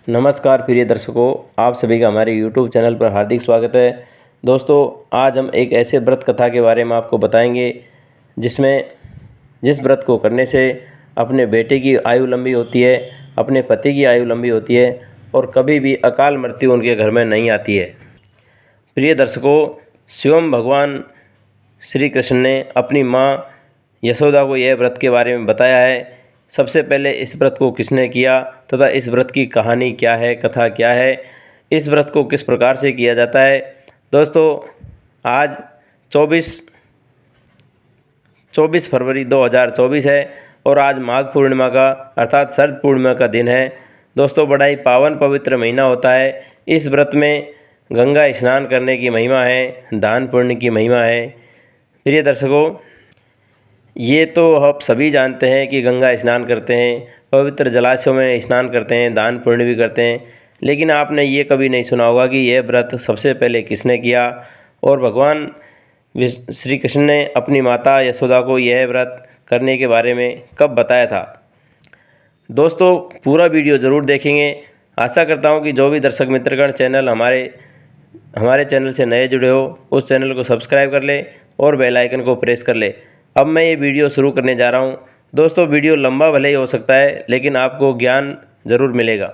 नमस्कार प्रिय दर्शकों, आप सभी का हमारे YouTube चैनल पर हार्दिक स्वागत है। दोस्तों, आज हम एक ऐसे व्रत कथा के बारे में आपको बताएंगे जिस व्रत को करने से अपने बेटे की आयु लंबी होती है, अपने पति की आयु लंबी होती है और कभी भी अकाल मृत्यु उनके घर में नहीं आती है। प्रिय दर्शकों, स्वयं भगवान श्री कृष्ण ने अपनी माँ यशोदा को यह व्रत के बारे में बताया है। सबसे पहले इस व्रत को किसने किया तथा इस व्रत की कहानी क्या है, कथा क्या है, इस व्रत को किस प्रकार से किया जाता है। दोस्तों, आज 24 फरवरी 2024 है और आज माघ पूर्णिमा का अर्थात शरद पूर्णिमा का दिन है। दोस्तों, बड़ा ही पावन पवित्र महीना होता है। इस व्रत में गंगा स्नान करने की महिमा है, दान पुण्य की महिमा है। प्रिय दर्शकों, ये तो आप सभी जानते हैं कि गंगा स्नान करते हैं, पवित्र जलाशयों में स्नान करते हैं, दान पुण्य भी करते हैं, लेकिन आपने ये कभी नहीं सुना होगा कि यह व्रत सबसे पहले किसने किया और भगवान श्री कृष्ण ने अपनी माता यशोदा को यह व्रत करने के बारे में कब बताया था। दोस्तों, पूरा वीडियो ज़रूर देखेंगे। आशा करता हूँ कि जो भी दर्शक मित्रगण चैनल हमारे चैनल से नए जुड़े हो उस चैनल को सब्सक्राइब कर ले और बेल आइकन को प्रेस कर ले। अब मैं ये वीडियो शुरू करने जा रहा हूँ। दोस्तों, वीडियो लंबा भले ही हो सकता है, लेकिन आपको ज्ञान ज़रूर मिलेगा।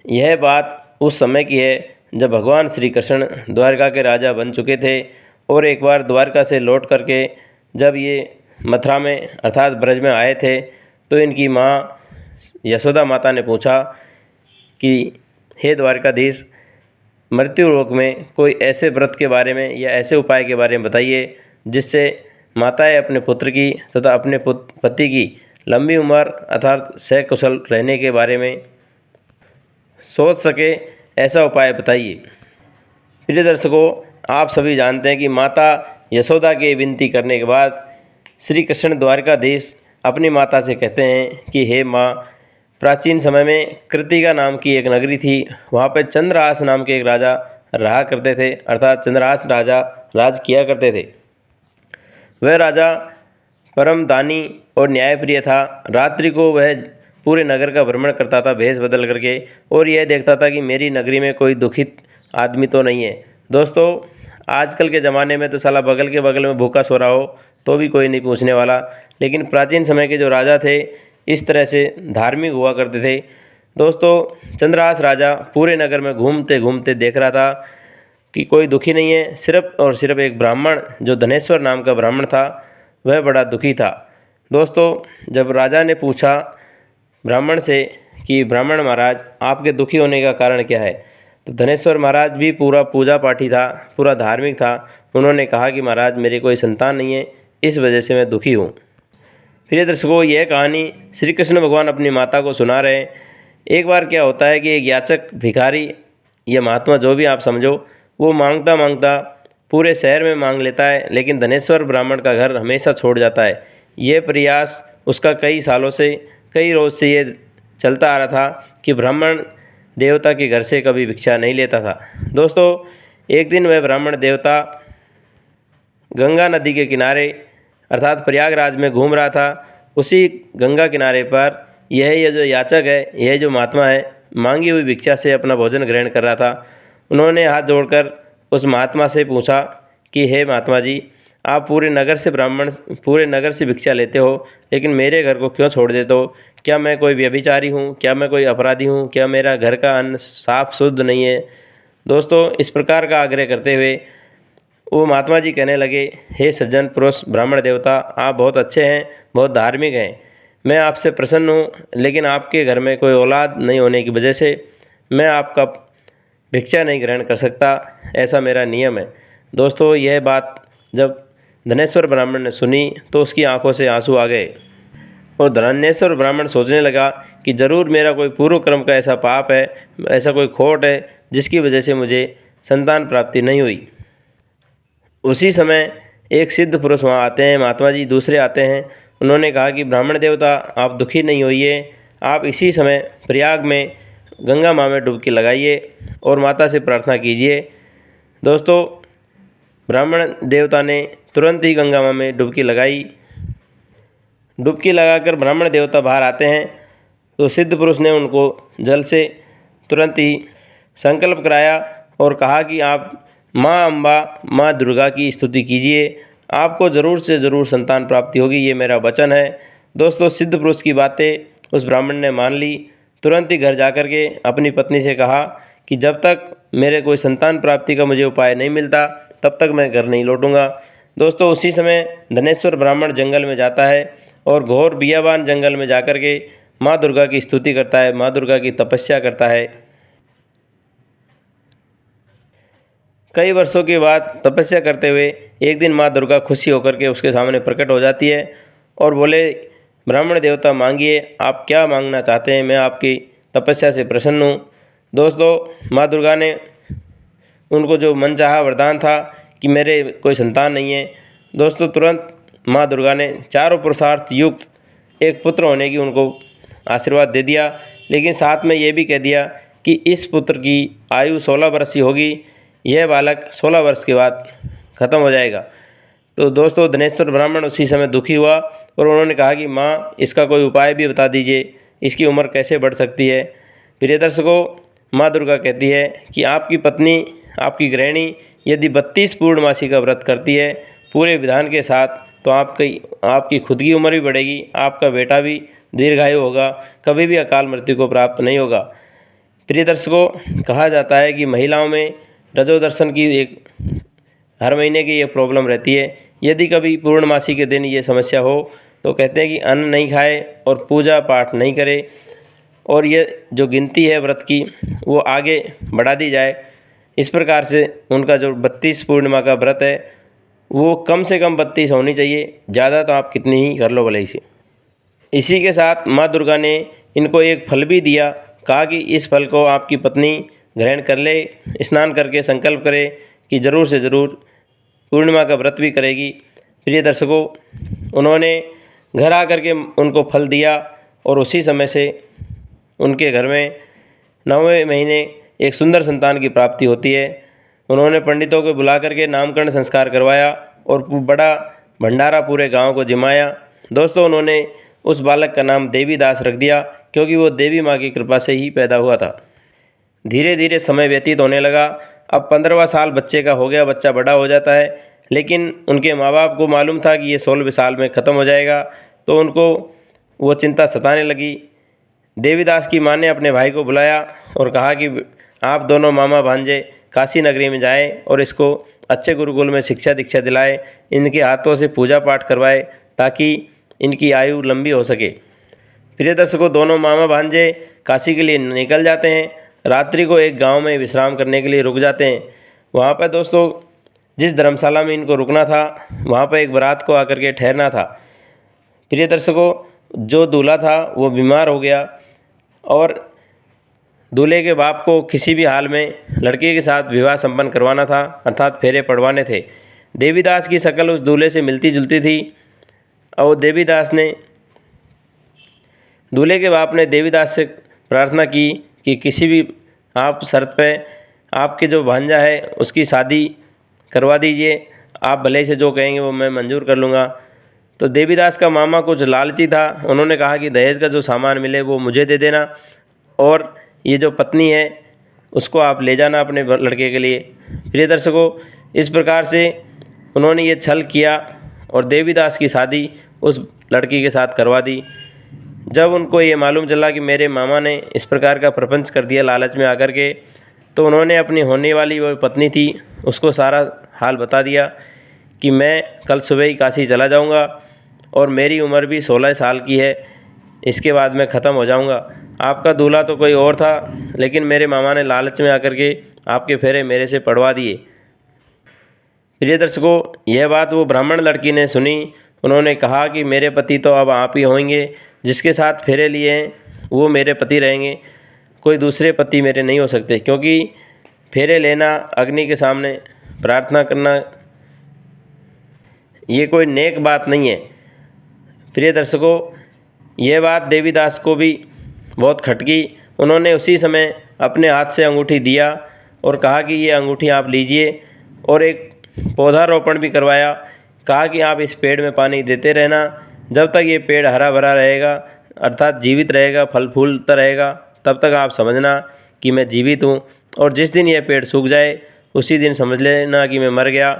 यह बात उस समय की है जब भगवान श्री कृष्ण द्वारका के राजा बन चुके थे और एक बार द्वारका से लौट करके जब ये मथुरा में अर्थात ब्रज में आए थे तो इनकी माँ यशोदा माता ने पूछा कि हे द्वारकाधीश, मृत्यु लोक में कोई ऐसे व्रत के बारे में या ऐसे उपाय के बारे में बताइए जिससे माताएं अपने पुत्र की तथा अपने पति की लंबी उम्र अर्थात सकुशल रहने के बारे में सोच सके, ऐसा उपाय बताइए। प्रिय दर्शकों, आप सभी जानते हैं कि माता यशोदा के विनती करने के बाद श्री कृष्ण द्वारकाधीश अपनी माता से कहते हैं कि हे माँ, प्राचीन समय में कृतिका नाम की एक नगरी थी। वहाँ पर चंद्रहास नाम के एक राजा रहा करते थे, अर्थात चंद्रहास राजा राज किया करते थे। वह राजा परम दानी और न्यायप्रिय था। रात्रि को वह पूरे नगर का भ्रमण करता था भेष बदल करके और यह देखता था कि मेरी नगरी में कोई दुखित आदमी तो नहीं है। दोस्तों, आजकल के ज़माने में तो साला बगल के बगल में भूखा सो रहा हो तो भी कोई नहीं पूछने वाला, लेकिन प्राचीन समय के जो राजा थे इस तरह से धार्मिक हुआ करते थे। दोस्तों, चंद्रहास राजा पूरे नगर में घूमते घूमते देख रहा था कि कोई दुखी नहीं है। सिर्फ और सिर्फ एक ब्राह्मण जो धनेश्वर नाम का ब्राह्मण था वह बड़ा दुखी था। दोस्तों, जब राजा ने पूछा ब्राह्मण से कि ब्राह्मण महाराज, आपके दुखी होने का कारण क्या है, तो धनेश्वर महाराज भी पूरा पूजा पाठी था, पूरा धार्मिक था। उन्होंने कहा कि महाराज, मेरी कोई संतान नहीं है, इस वजह से मैं दुखी हूँ। प्रिय दर्शकों, यह कहानी श्री कृष्ण भगवान अपनी माता को सुना रहे हैं। एक बार क्या होता है कि एक याचक, भिखारी या महात्मा जो भी आप समझो, वो मांगता मांगता पूरे शहर में मांग लेता है, लेकिन धनेश्वर ब्राह्मण का घर हमेशा छोड़ जाता है। ये प्रयास उसका कई सालों से, कई रोज़ से ये चलता आ रहा था कि ब्राह्मण देवता के घर से कभी भिक्षा नहीं लेता था। दोस्तों, एक दिन वह ब्राह्मण देवता गंगा नदी के किनारे अर्थात प्रयागराज में घूम रहा था। उसी गंगा किनारे पर यह जो याचक है, यह जो महात्मा है, मांगी हुई भिक्षा से अपना भोजन ग्रहण कर रहा था। उन्होंने हाथ जोड़कर उस महात्मा से पूछा कि हे महात्मा जी, आप पूरे नगर से भिक्षा लेते हो, लेकिन मेरे घर को क्यों छोड़ देते हो? क्या मैं कोई व्यभिचारी हूँ? क्या मैं कोई अपराधी हूँ? क्या मेरा घर का अन्न साफ शुद्ध नहीं है? दोस्तों, इस प्रकार का आग्रह करते हुए वो महात्मा जी कहने लगे, हे सज्जन पुरुष ब्राह्मण देवता, आप बहुत अच्छे हैं, बहुत धार्मिक हैं, मैं आपसे प्रसन्न हूँ, लेकिन आपके घर में कोई औलाद नहीं होने की वजह से मैं आपका भिक्षा नहीं ग्रहण कर सकता, ऐसा मेरा नियम है। दोस्तों, यह बात जब धनेश्वर ब्राह्मण ने सुनी तो उसकी आंखों से आंसू आ गए और धनेश्वर ब्राह्मण सोचने लगा कि ज़रूर मेरा कोई पूर्व कर्म का ऐसा पाप है, ऐसा कोई खोट है जिसकी वजह से मुझे संतान प्राप्ति नहीं हुई। उसी समय एक सिद्ध पुरुष वहाँ आते हैं, महात्मा जी दूसरे आते हैं। उन्होंने कहा कि ब्राह्मण देवता, आप दुखी नहीं होइए, आप इसी समय प्रयाग में गंगा माँ में डुबकी लगाइए और माता से प्रार्थना कीजिए। दोस्तों, ब्राह्मण देवता ने तुरंत ही गंगा माँ में डुबकी लगाई। डुबकी लगाकर ब्राह्मण देवता बाहर आते हैं तो सिद्ध पुरुष ने उनको जल से तुरंत ही संकल्प कराया और कहा कि आप माँ अम्बा, माँ दुर्गा की स्तुति कीजिए, आपको ज़रूर से ज़रूर संतान प्राप्ति होगी, ये मेरा वचन है। दोस्तों, सिद्ध पुरुष की बातें उस ब्राह्मण ने मान ली। तुरंत ही घर जाकर के अपनी पत्नी से कहा कि जब तक मेरे कोई संतान प्राप्ति का मुझे उपाय नहीं मिलता तब तक मैं घर नहीं लौटूंगा। दोस्तों, उसी समय धनेश्वर ब्राह्मण जंगल में जाता है और घोर बियाबान जंगल में जाकर के माँ दुर्गा की स्तुति करता है, माँ दुर्गा की तपस्या करता है। कई वर्षों के बाद तपस्या करते हुए एक दिन माँ दुर्गा खुशी होकर के उसके सामने प्रकट हो जाती है और बोले, ब्राह्मण देवता मांगिए, आप क्या मांगना चाहते हैं, मैं आपकी तपस्या से प्रसन्न हूँ। दोस्तों, माँ दुर्गा ने उनको जो मनचाहा वरदान था कि मेरे कोई संतान नहीं है, दोस्तों तुरंत माँ दुर्गा ने चारों पुरुषार्थ युक्त एक पुत्र होने की उनको आशीर्वाद दे दिया, लेकिन साथ में ये भी कह दिया कि इस पुत्र की आयु 16 वर्ष की होगी, यह बालक 16 वर्ष के बाद ख़त्म हो जाएगा। तो दोस्तों, धनेश्वर ब्राह्मण उसी समय दुखी हुआ और उन्होंने कहा कि माँ, इसका कोई उपाय भी बता दीजिए, इसकी उम्र कैसे बढ़ सकती है। प्रिय दर्शकों, माँ दुर्गा कहती है कि आपकी पत्नी, आपकी गृहिणी यदि 32 पूर्णमासी का व्रत करती है पूरे विधान के साथ, तो आपकी खुद की उम्र भी बढ़ेगी, आपका बेटा भी दीर्घायु होगा, कभी भी अकाल मृत्यु को प्राप्त नहीं होगा। प्रिय दर्शकों, कहा जाता है कि महिलाओं में रजो दर्शन की हर महीने की ये प्रॉब्लम रहती है। यदि कभी पूर्णमासी के दिन ये समस्या हो तो कहते हैं कि अन्न नहीं खाए और पूजा पाठ नहीं करे और ये जो गिनती है व्रत की वो आगे बढ़ा दी जाए। इस प्रकार से उनका जो 32 पूर्णिमा का व्रत है वो कम से कम 32 होनी चाहिए, ज़्यादा तो आप कितनी ही कर लो भले से। इसी के साथ माँ दुर्गा ने इनको एक फल भी दिया, कहा कि इस फल को आपकी पत्नी ग्रहण कर ले, स्नान करके संकल्प करे कि ज़रूर से ज़रूर पूर्णिमा का व्रत भी करेगी। प्रिय दर्शकों, उन्होंने घर आकर के उनको फल दिया और उसी समय से उनके घर में 9वें महीने एक सुंदर संतान की प्राप्ति होती है। उन्होंने पंडितों को बुला करके नामकरण संस्कार करवाया और बड़ा भंडारा पूरे गांव को जिमाया। दोस्तों, उन्होंने उस बालक का नाम देवीदास रख दिया क्योंकि वो देवी माँ की कृपा से ही पैदा हुआ था। धीरे धीरे समय व्यतीत होने लगा। अब 15वां साल बच्चे का हो गया, बच्चा बड़ा हो जाता है, लेकिन उनके माँ बाप को मालूम था कि ये 16वें साल में ख़त्म हो जाएगा, तो उनको वो चिंता सताने लगी। देवीदास की माँ ने अपने भाई को बुलाया और कहा कि आप दोनों मामा भांजे काशी नगरी में जाएं और इसको अच्छे गुरुकुल में शिक्षा दीक्षा दिलाएं, इनके हाथों से पूजा पाठ करवाएं ताकि इनकी आयु लंबी हो सके। प्रिय दर्शकों, दोनों मामा भांजे काशी के लिए निकल जाते हैं। रात्रि को एक गांव में विश्राम करने के लिए रुक जाते हैं। वहाँ पर दोस्तों, जिस धर्मशाला में इनको रुकना था वहाँ पर एक बारात को आकर के ठहरना था। प्रिय दर्शकों, जो दूल्हा था वो बीमार हो गया और दूल्हे के बाप को किसी भी हाल में लड़के के साथ विवाह संपन्न करवाना था, अर्थात फेरे पड़वाने थे। देवीदास की शक्ल उस दूल्हे से मिलती जुलती थी और देवीदास ने दूल्हे के बाप ने देवीदास से प्रार्थना की कि किसी भी आप शर्त पे आपके जो भांजा है उसकी शादी करवा दीजिए, आप भले से जो कहेंगे वो मैं मंजूर कर लूँगा। तो देवीदास का मामा कुछ लालची था, उन्होंने कहा कि दहेज का जो सामान मिले वो मुझे दे देना और ये जो पत्नी है उसको आप ले जाना अपने लड़के के लिए। प्रिय दर्शकों, इस प्रकार से उन्होंने ये छल किया और देवीदास की शादी उस लड़की के साथ करवा दी। जब उनको ये मालूम चला कि मेरे मामा ने इस प्रकार का प्रपंच कर दिया लालच में आकर के, तो उन्होंने अपनी होने वाली वो पत्नी थी उसको सारा हाल बता दिया कि मैं कल सुबह ही काशी चला जाऊंगा और मेरी उम्र भी 16 साल की है, इसके बाद मैं ख़त्म हो जाऊंगा। आपका दूल्हा तो कोई और था, लेकिन मेरे मामा ने लालच में आकर के आपके फेरे मेरे से पड़वा दिए। प्रिय दर्शकों, यह बात वो ब्राह्मण लड़की ने सुनी। उन्होंने कहा कि मेरे पति तो अब आप ही होंगे, जिसके साथ फेरे लिए हैं वो मेरे पति रहेंगे, कोई दूसरे पति मेरे नहीं हो सकते, क्योंकि फेरे लेना, अग्नि के सामने प्रार्थना करना ये कोई नेक बात नहीं है। प्रिय दर्शकों, यह बात देवीदास को भी बहुत खटकी। उन्होंने उसी समय अपने हाथ से अंगूठी दिया और कहा कि ये अंगूठी आप लीजिए और एक पौधारोपण भी करवाया। कहा कि आप इस पेड़ में पानी देते रहना, जब तक ये पेड़ हरा भरा रहेगा, अर्थात जीवित रहेगा, फल फूलता रहेगा, तब तक आप समझना कि मैं जीवित हूँ, और जिस दिन यह पेड़ सूख जाए उसी दिन समझ लेना कि मैं मर गया।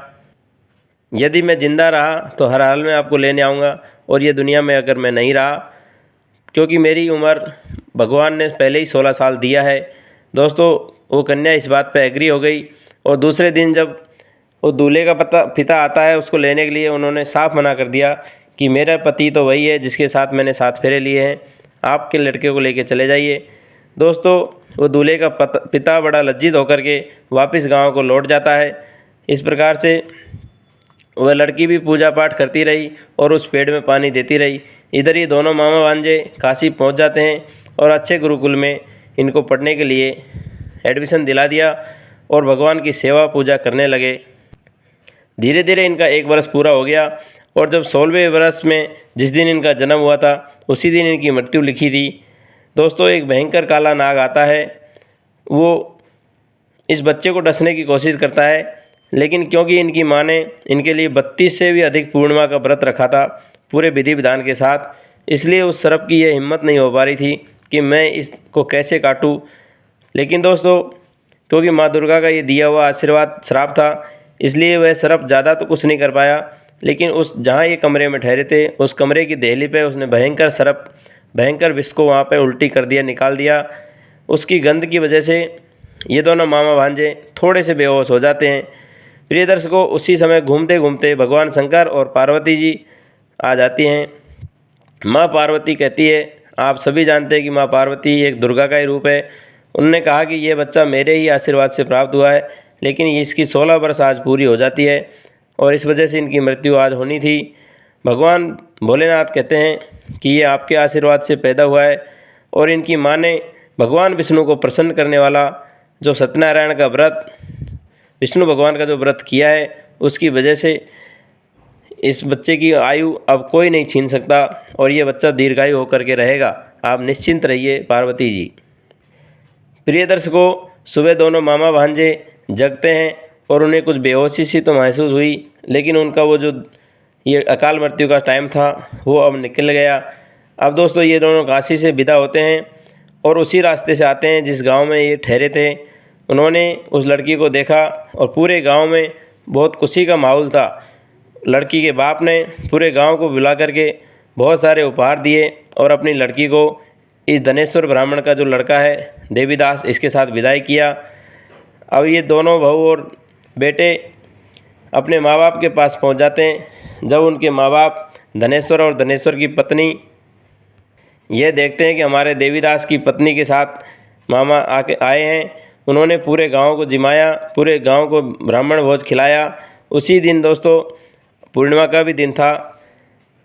यदि मैं ज़िंदा रहा तो हर हाल में आपको लेने आऊँगा, और ये दुनिया में अगर मैं नहीं रहा, क्योंकि मेरी उम्र भगवान ने पहले ही 16 साल दिया है। दोस्तों, वो कन्या इस बात पे एग्री हो गई, और दूसरे दिन जब वो दूल्हे का पिता आता है उसको लेने के लिए, उन्होंने साफ मना कर दिया कि मेरा पति तो वही है जिसके साथ मैंने 7 फेरे लिए हैं, आपके लड़के को लेके चले जाइए। दोस्तों, वो दूल्हे का पिता बड़ा लज्जित होकर के वापस गांव को लौट जाता है। इस प्रकार से वह लड़की भी पूजा पाठ करती रही और उस पेड़ में पानी देती रही। इधर ही दोनों मामा भांजे काशी पहुंच जाते हैं और अच्छे गुरुकुल में इनको पढ़ने के लिए एडमिशन दिला दिया और भगवान की सेवा पूजा करने लगे। धीरे धीरे इनका 1 वर्ष पूरा हो गया, और जब 16वें वर्ष में जिस दिन इनका जन्म हुआ था उसी दिन इनकी मृत्यु लिखी थी। दोस्तों, एक भयंकर काला नाग आता है, वो इस बच्चे को डसने की कोशिश करता है, लेकिन क्योंकि इनकी माँ ने इनके लिए 32 से भी अधिक पूर्णिमा का व्रत रखा था पूरे विधि विधान के साथ, इसलिए उस सर्प की यह हिम्मत नहीं हो पा रही थी कि मैं इसको कैसे काटूं। लेकिन दोस्तों, क्योंकि माँ दुर्गा का ये दिया हुआ आशीर्वाद श्राप था, इसलिए वह सर्प ज़्यादा तो कुछ नहीं कर पाया। लेकिन उस जहाँ ये कमरे में ठहरे थे उस कमरे की देहली पे उसने भयंकर विष को वहाँ पे उल्टी कर दिया, निकाल दिया। उसकी गंध की वजह से ये दोनों मामा भांजे थोड़े से बेहोश हो जाते हैं। प्रिय दर्शकों, उसी समय घूमते घूमते भगवान शंकर और पार्वती जी आ जाती हैं। माँ पार्वती कहती है, आप सभी जानते हैं कि माँ पार्वती एक दुर्गा का ही रूप है। उन्होंने कहा कि ये बच्चा मेरे ही आशीर्वाद से प्राप्त हुआ है, लेकिन इसकी 16 वर्ष आज पूरी हो जाती है और इस वजह से इनकी मृत्यु आज होनी थी। भगवान भोलेनाथ कहते हैं कि ये आपके आशीर्वाद से पैदा हुआ है, और इनकी माँ ने भगवान विष्णु को प्रसन्न करने वाला जो सत्यनारायण का व्रत, विष्णु भगवान का जो व्रत किया है, उसकी वजह से इस बच्चे की आयु अब कोई नहीं छीन सकता और ये बच्चा दीर्घायु होकर के रहेगा। आप निश्चिंत रहिए पार्वती जी। प्रिय दर्शकों, सुबह दोनों मामा भांजे जगते हैं और उन्हें कुछ बेहोशी सी तो महसूस हुई, लेकिन उनका वो जो ये अकाल मृत्यु का टाइम था वो अब निकल गया। अब दोस्तों, ये दोनों काशी से विदा होते हैं और उसी रास्ते से आते हैं जिस गांव में ये ठहरे थे। उन्होंने उस लड़की को देखा और पूरे गांव में बहुत खुशी का माहौल था। लड़की के बाप ने पूरे गांव को बुला करके बहुत सारे उपहार दिए और अपनी लड़की को इस धनेश्वर ब्राह्मण का जो लड़का है देवीदास, इसके साथ विदाई किया। अब ये दोनों बहू और बेटे अपने माँ बाप के पास पहुंच जाते हैं। जब उनके माँ बाप धनेश्वर और धनेश्वर की पत्नी ये देखते हैं कि हमारे देवीदास की पत्नी के साथ मामा आए हैं, उन्होंने पूरे गांव को जिमाया, पूरे गांव को ब्राह्मण भोज खिलाया। उसी दिन दोस्तों पूर्णिमा का भी दिन था।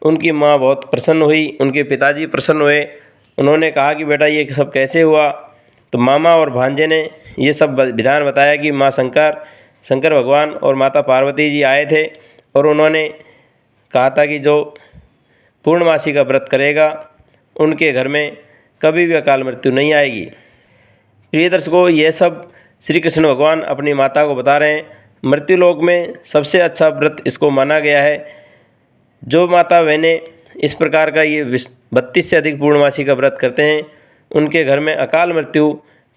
उनकी माँ बहुत प्रसन्न हुई, उनके पिताजी प्रसन्न हुए। उन्होंने कहा कि बेटा ये सब कैसे हुआ? तो मामा और भांजे ने ये सब विधान बताया कि माँ शंकर भगवान और माता पार्वती जी आए थे और उन्होंने कहा था कि जो पूर्णमासी का व्रत करेगा उनके घर में कभी भी अकाल मृत्यु नहीं आएगी। प्रिय दर्शकों, ये सब श्री कृष्ण भगवान अपनी माता को बता रहे हैं। मृत्युलोक में सबसे अच्छा व्रत इसको माना गया है। जो माता बहनें इस प्रकार का ये 32 से अधिक पूर्णमासी का व्रत करते हैं उनके घर में अकाल मृत्यु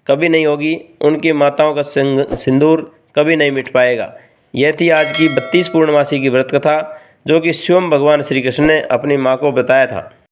कभी नहीं होगी, उनकी माताओं का सिंदूर कभी नहीं मिट पाएगा। यह थी आज की 32 पूर्णमासी की व्रत कथा, जो कि स्वयं भगवान श्री कृष्ण ने अपनी माँ को बताया था।